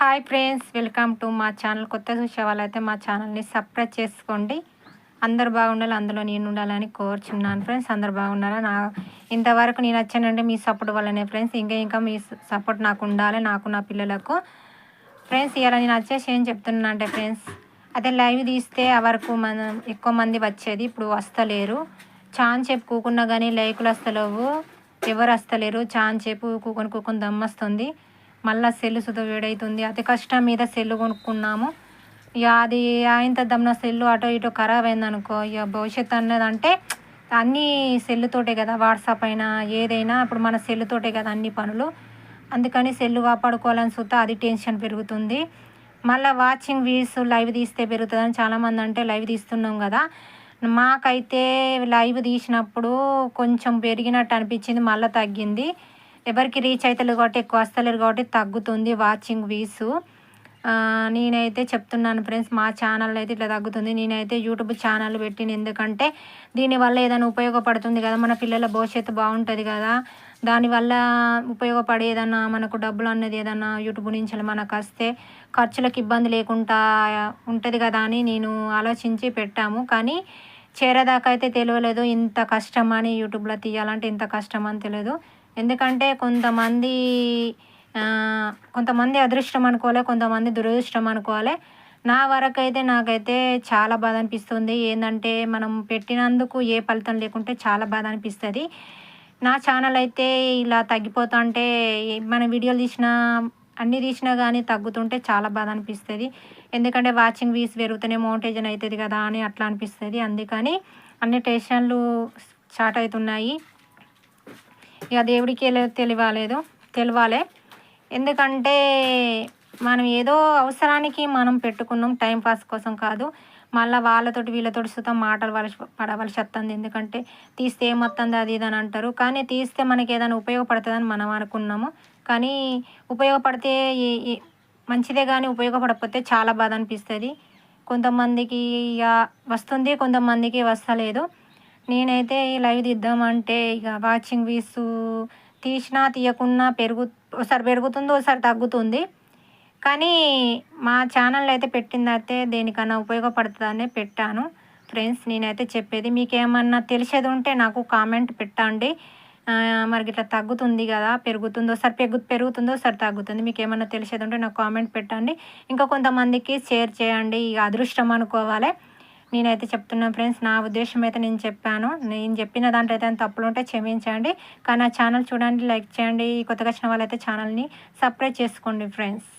Hi friends, welcome to మా channel. కొత్తగా చూసే వాళ్ళైతే మా ఛానల్ని సబ్స్క్రైబ్ చేసుకోండి. అందరు బాగుండాలి, అందులో నేను ఉండాలని కోరుచున్నాను ఫ్రెండ్స్. అందరు బాగుండాలి. ఇంతవరకు నేను వచ్చానంటే మీ సపోర్ట్ వల్లనే ఫ్రెండ్స్. ఇంకా మీ సపోర్ట్ నాకు ఉండాలి, నాకు నా పిల్లలకు ఫ్రెండ్స్. ఇలా నేను వచ్చేసి ఏం చెప్తున్నా అంటే ఫ్రెండ్స్, అదే లైవ్ తీస్తే వరకు ఎక్కువ మంది వచ్చేది, ఇప్పుడు వస్తలేరు. చాలాసేపు కూకున్నా కానీ లైకులు వస్తలేవు, ఎవరు వస్తలేరు. చాలాసేపు కూకొని దమ్మొస్తుంది. మళ్ళీ సెల్లు సుత వేడవుతుంది. అతి కష్టం మీద సెల్లు కొనుక్కున్నాము. ఇక అది ఇంత దమ్మున సెల్లు అటో ఇటో ఖరాబ్ అయిందనుకో, ఇక భవిష్యత్తు అన్నదంటే అన్నీ సెల్లుతోటే కదా. వాట్సాప్ అయినా ఏదైనా ఇప్పుడు మన సెల్లుతోటే కదా అన్ని పనులు. అందుకని సెల్లు కాపాడుకోవాలని చూస్తే అది టెన్షన్ పెరుగుతుంది. మళ్ళీ వాచింగ్ వ్యూస్ లైవ్ తీస్తే పెరుగుతుందని చాలామంది అంటే లైవ్ తీస్తున్నాం కదా. మాకైతే లైవ్ తీసినప్పుడు కొంచెం పెరిగినట్టు అనిపించింది, మళ్ళీ తగ్గింది. ఎవరికి రీచ్ అవుతలేదు కాబట్టి, ఎక్కువ వస్తలేరు కాబట్టి తగ్గుతుంది వాచింగ్ వ్యూస్. నేనైతే చెప్తున్నాను ఫ్రెండ్స్, మా ఛానల్ అయితే ఇట్లా తగ్గుతుంది. నేనైతే యూట్యూబ్ ఛానల్ పెట్టిన, ఎందుకంటే దీనివల్ల ఏదైనా ఉపయోగపడుతుంది కదా, మన పిల్లల భవిష్యత్తు బాగుంటుంది కదా. దానివల్ల ఉపయోగపడే ఏదన్నా మనకు డబ్బులు అన్నది ఏదన్నా యూట్యూబ్ నుంచి మనకు వస్తే ఖర్చులకు ఇబ్బంది లేకుండా ఉంటుంది కదా అని నేను ఆలోచించి పెట్టాము. కానీ చేరేదాకా అయితే తెలియలేదు ఇంత కష్టం అని. యూట్యూబ్లో తీయాలంటే ఇంత కష్టం అని తెలియదు. ఎందుకంటే కొంతమంది అదృష్టం అనుకోవాలి, కొంతమంది దురదృష్టం అనుకోవాలి. నా వరకు అయితే నాకైతే చాలా బాధ అనిపిస్తుంది. ఏంటంటే మనం పెట్టినందుకు ఏ ఫలితం లేకుంటే చాలా బాధ అనిపిస్తుంది. నా ఛానల్ అయితే ఇలా తగ్గిపోతుంటే, మన వీడియోలు అన్నీ తీసినా కానీ తగ్గుతుంటే చాలా బాధ అనిపిస్తుంది. ఎందుకంటే వాచింగ్ వ్యూస్ పెరుగుతూనే మోనిటైజేషన్ అవుతుంది కదా అని అట్లా అనిపిస్తుంది. అందుకని అన్ని టెన్షన్లు స్టార్ట్ అవుతున్నాయి. ఇక దేవుడికి తెలియాలి. ఎందుకంటే మనం ఏదో అవసరానికి మనం పెట్టుకున్నాం, టైంపాస్ కోసం కాదు. మళ్ళీ వీళ్ళతోటి సుతం మాటలు పడవలసి వస్తుంది. ఎందుకంటే తీస్తే ఏమొస్తుంది అది ఇది అని అంటారు. కానీ తీస్తే మనకి ఏదైనా ఉపయోగపడుతుందని మనం అనుకున్నాము. కానీ ఉపయోగపడితే మంచిదే, కానీ ఉపయోగపడకపోతే చాలా బాధ అనిపిస్తుంది. కొంతమందికి ఇక వస్తుంది, కొంతమందికి వస్తలేదు. నేనైతే ఈ లైవ్ తీద్దామంటే ఇక వాచింగ్ వ్యూస్ తీసినా తీయకున్నా ఒకసారి పెరుగుతుంది, ఒకసారి తగ్గుతుంది. కానీ మా ఛానల్ అయితే పెట్టిందైతే దేనికన్నా ఉపయోగపడుతుందనే పెట్టాను ఫ్రెండ్స్. నేనైతే చెప్పేది మీకు ఏమన్నా తెలిసేది ఉంటే నాకు కామెంట్ పెట్టండి. మరి ఇట్లా తగ్గుతుంది కదా, పెరుగుతుందో ఒకసారి పెరుగుతుందో ఒకసారి తగ్గుతుంది, మీకు ఏమన్నా తెలిసేది ఉంటే నాకు కామెంట్ పెట్టండి. ఇంకా కొంతమందికి షేర్ చేయండి. ఇక అదృష్టం అనుకోవాలి. నేనైతే చెప్తున్నాను ఫ్రెండ్స్, నా ఉద్దేశం అయితే నేను చెప్పాను. నేను చెప్పిన దాంట్లో అయితే తప్పులు ఉంటే క్షమించండి. కానీ నా ఛానల్ చూడండి, లైక్ చేయండి. కొత్తగా వచ్చిన వాళ్ళైతే ఛానల్ని సబ్స్క్రైబ్ చేసుకోండి ఫ్రెండ్స్.